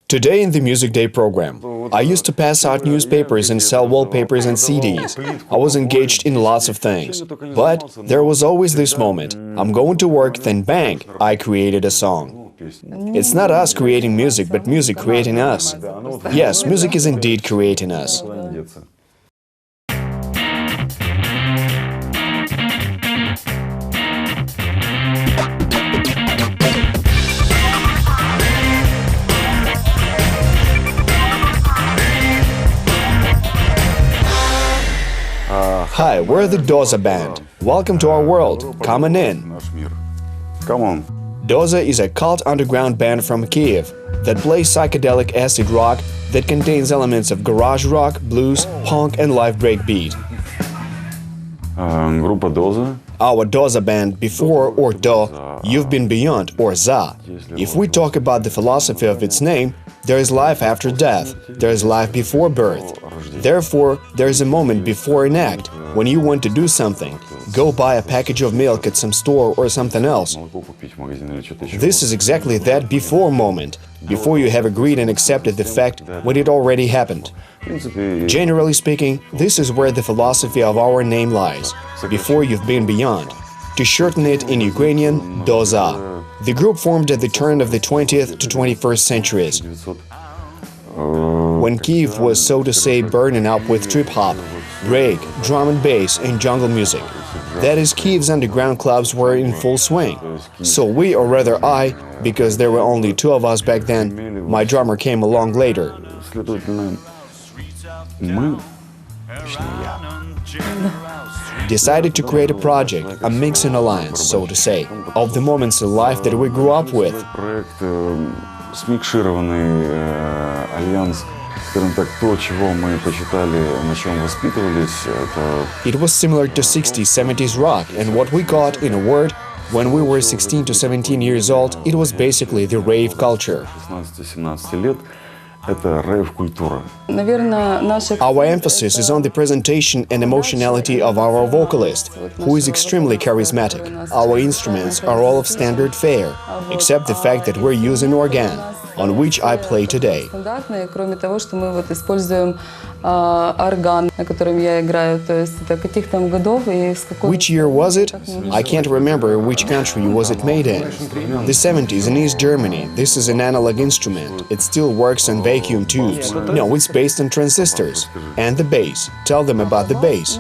Today in the Music Day program, I used to pass out newspapers and sell wallpapers and CDs. I was engaged in lots of things. But there was always this moment. I'm going to work, then bang, I created a song. It's not us creating music, but music creating us. Yes, music is indeed creating us. Hi, we're the DoZa band. Welcome to our world. Come on in. Come on. DoZa is a cult underground band from Kyiv that plays psychedelic acid rock that contains elements of garage rock, blues, punk and live breakbeat. Группа DoZa. Our DoZa band before or Do, You've Been Beyond or Za. If we talk about the philosophy of its name, there is life after death, there is life before birth. Therefore, there is a moment before an act, when you want to do something. Go buy a package of milk at some store or something else. This is exactly that before moment, before you have agreed and accepted the fact when it already happened. Generally speaking, this is where the philosophy of our name lies, before you've been beyond. To shorten it in Ukrainian, DoZa. The group formed at the turn of the 20th to 21st centuries, when Kyiv was, so to say, burning up with trip-hop, break, drum and bass and jungle music. That is, Kyiv's underground clubs were in full swing. So we, or rather I, because there were only two of us back then, my drummer came along later. Decided to create a project, a mixing alliance, so to say, of the moments in life that we grew up with. Смикшированный альянс, скажем так, то, чего мы почитали, на чем воспитывались, это... It was similar to 60s, 70s rock, and what we got, in a word, when we were 16 to 17 years old, it was basically the rave culture. 16-17 лет. Это рейв-культура. Our emphasis is on the presentation and emotionality of our vocalist, who is extremely charismatic. Our instruments are all of standard fare, except the fact that we're using organ, on which I play today. Which year was it? I can't remember which country was it made in. The 70s in East Germany. This is an analog instrument. It still works on vacuum tubes. No, it's based on transistors. And the bass. Tell them about the bass.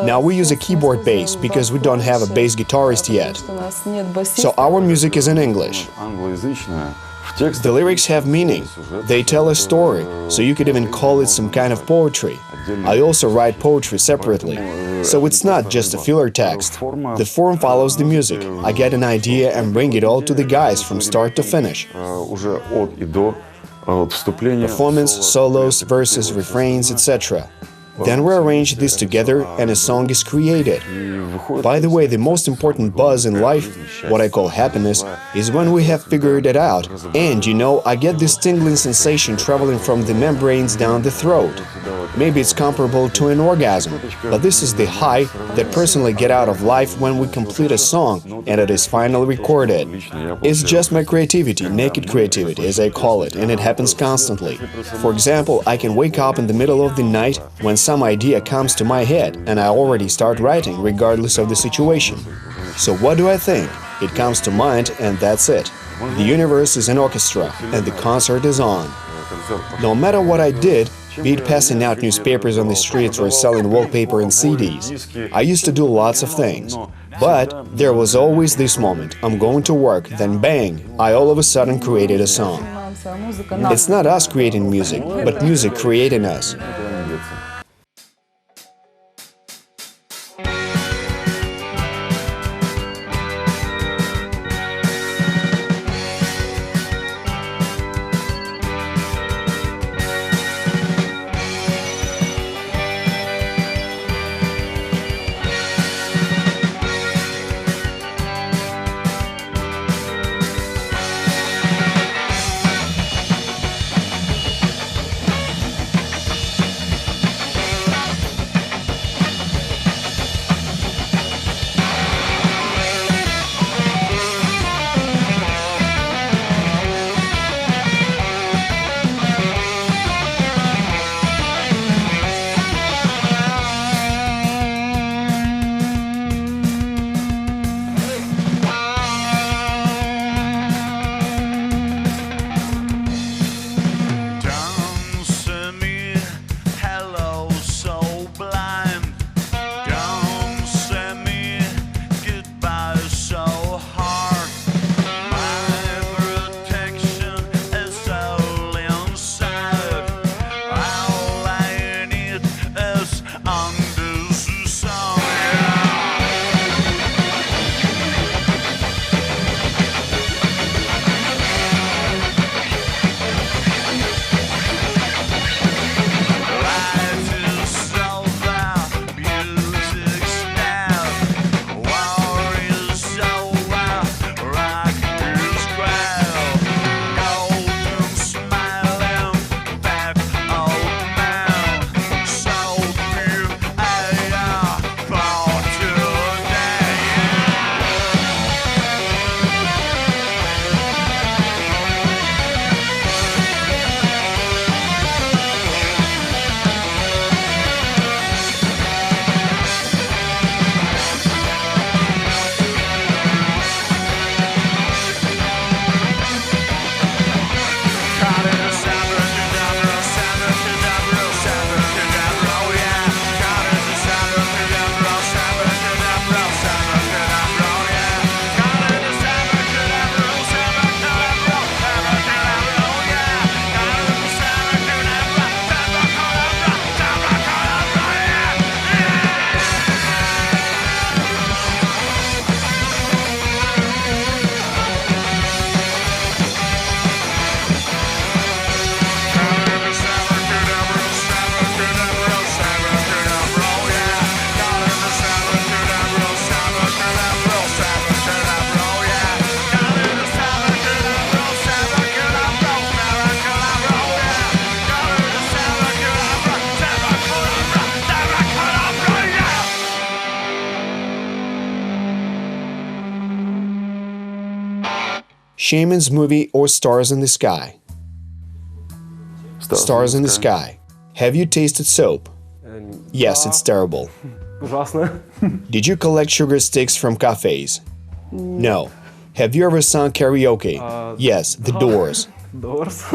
Now we use a keyboard bass because we don't have a bass guitarist yet. So our music is in English. The lyrics have meaning. They tell a story, so you could even call it some kind of poetry. I also write poetry separately, so it's not just a filler text. The form follows the music. I get an idea and bring it all to the guys from start to finish. Performance, solos, verses, refrains, etc. Then we arrange this together and a song is created. By the way, the most important buzz in life, what I call happiness, is when we have figured it out. And, you know, I get this tingling sensation traveling from the membranes down the throat. Maybe it's comparable to an orgasm, but this is the high that personally get out of life when we complete a song and it is finally recorded. It's just my creativity, naked creativity, as I call it, and it happens constantly. For example, I can wake up in the middle of the night when some idea comes to my head and I already start writing regardless of the situation. So what do I think? It comes to mind and that's it. The universe is an orchestra and the concert is on. No matter what I did, be it passing out newspapers on the streets or selling wallpaper and CDs, I used to do lots of things. But there was always this moment, I'm going to work, then bang, I all of a sudden created a song. It's not us creating music, but music creating us. Shaman's Movie or Stars in the Sky? Stars in the Sky. Have you tasted soap? Yes, it's terrible. Ужасно. Did you collect sugar sticks from cafes? No. Have you ever sung karaoke? Yes, The Doors. Doors.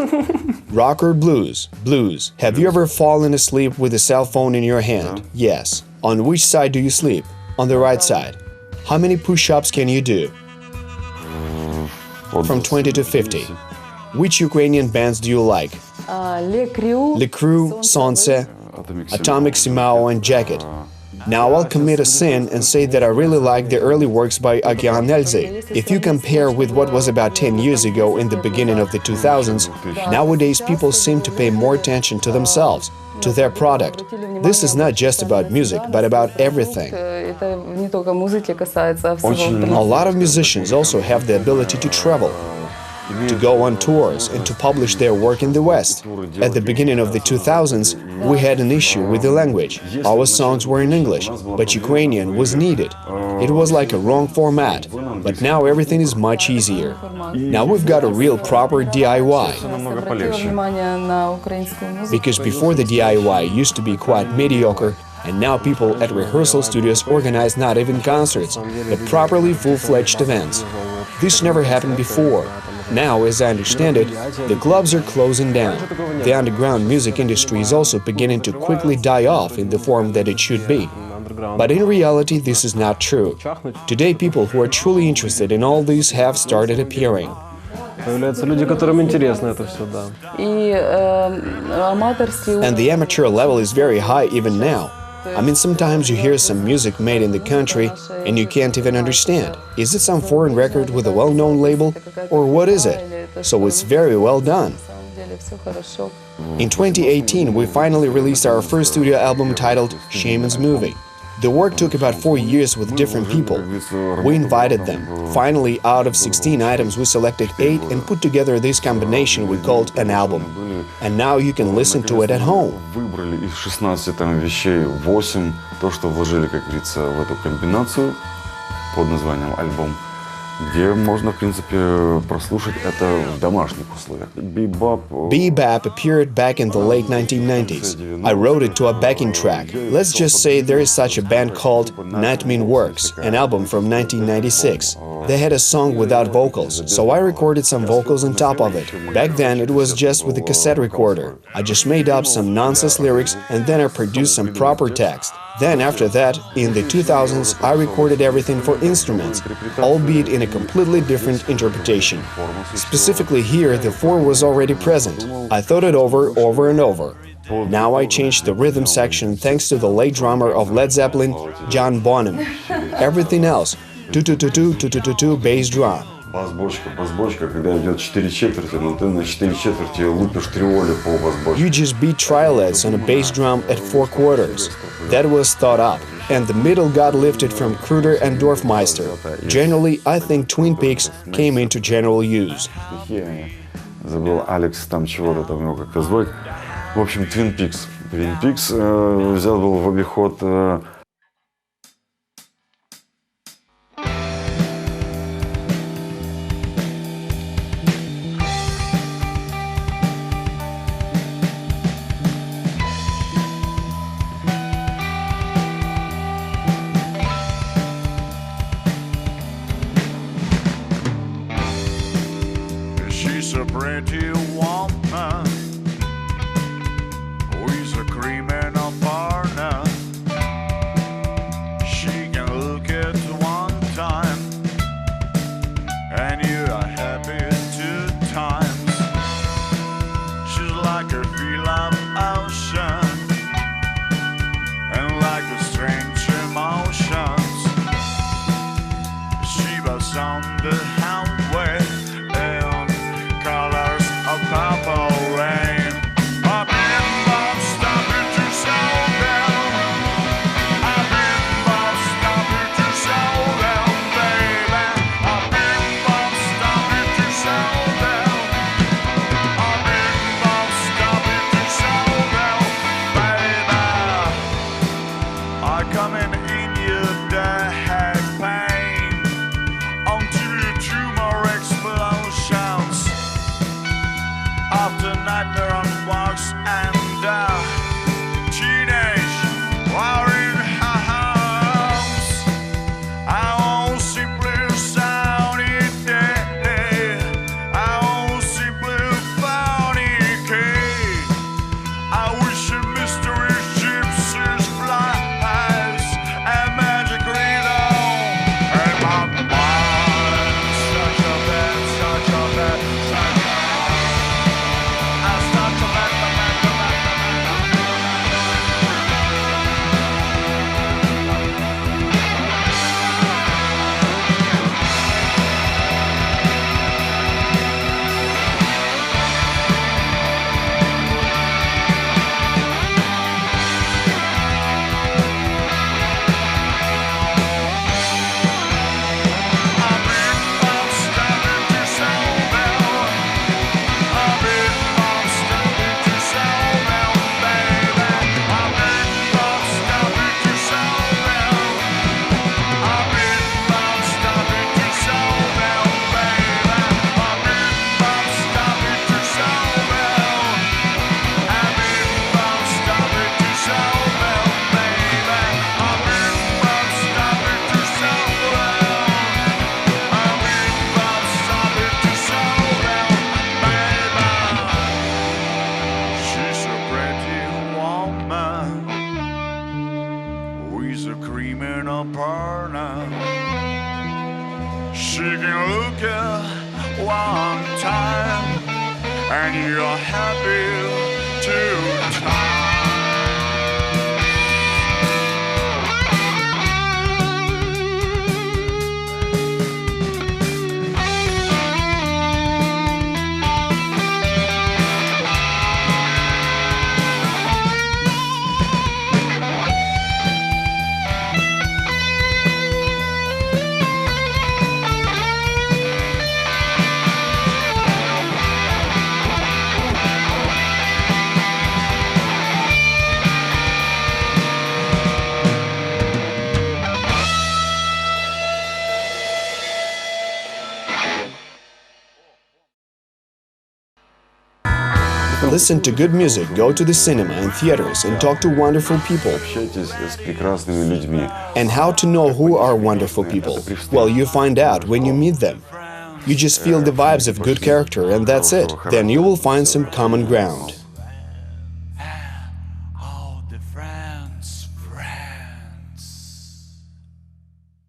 Rock or blues? Blues. Have you ever fallen asleep with a cell phone in your hand? Yes. On which side do you sleep? On the right side. How many push-ups can you do? From 20 to 50. Which Ukrainian bands do you like? Le Crew, Sonce, Atomic Simao and Jacket. Now I'll commit a sin and say that I really like the early works by Okean Elzy. If you compare with what was about 10 years ago in the beginning of the 2000s, nowadays people seem to pay more attention to themselves, to their product. This is not just about music, but about everything. A lot of musicians also have the ability to travel, to go on tours and to publish their work in the West. At the beginning of the 2000s, we had an issue with the language. Our songs were in English, but Ukrainian was needed. It was like a wrong format, but now everything is much easier. Now we've got a real proper DIY. Because before the DIY used to be quite mediocre, and now people at rehearsal studios organize not even concerts, but properly full-fledged events. This never happened before. Now, as I understand it, the clubs are closing down. The underground music industry is also beginning to quickly die off in the form that it should be. But in reality, this is not true. Today, people who are truly interested in all this have started appearing. Появляются люди, которым интересно это все, да. And the amateur level is very high even now. I mean, sometimes you hear some music made in the country and you can't even understand. Is it some foreign record with a well-known label? Or what is it? So it's very well done. In 2018, we finally released our first studio album titled Shaman's Movie. The work took about 4 years with different people. We invited them. Finally, out of 16 items, we selected 8 and put together this combination we called an album. And now you can listen to it at home. Выбрали из 16 там вещей 8, то, что вложили, как говорится, в эту комбинацию под названием альбом, где можно, в принципе, прослушать это в домашних условиях. Bebop appeared back in the late 1990s. I wrote it to a backing track. Let's just say there is such a band called Nightmean Works, an album from 1996. They had a song without vocals, so I recorded some vocals on top of it. Back then it was just with a cassette recorder. I just made up some nonsense lyrics and then I produced some proper text. Then after that, in the 2000s, I recorded everything for instruments, albeit in a completely different interpretation. Specifically here, the 4 was already present. I thought it over and over. Now I changed the rhythm section thanks to the late drummer of Led Zeppelin, John Bonham. Everything else, tu-tu-tu-tu, bass drum. Бас-бочка, когда идет 4 четверти, но ты на 4 четверти лупишь триоли по бас-бочке. You just beat triolets on a bass drum at 4 quarters. That was thought up, and the middle got lifted from Kruder and Dorfmeister. Generally, I think Twin Peaks came into general use. Забыл Алекс там чего-то там его как-то звать. В общем, Twin Peaks. Twin Peaks взял был в обиход. She's a pretty woman, with a cream and a partner. nightmare on box and teenage wiring house. I won't simply sound it dead. I won't simply found it key. I wish a mystery gypsy's flies and magic rhythm. And my mind, such a bad, such a bad, such a I start to let the she can look at one time and you're happy two times. Listen to good music, go to the cinema and theaters and talk to wonderful people. Общайтесь с прекрасными людьми. And how to know who are wonderful people? Well, you find out when you meet them. You just feel the vibes of good character and that's it. Then you will find some common ground. All the friends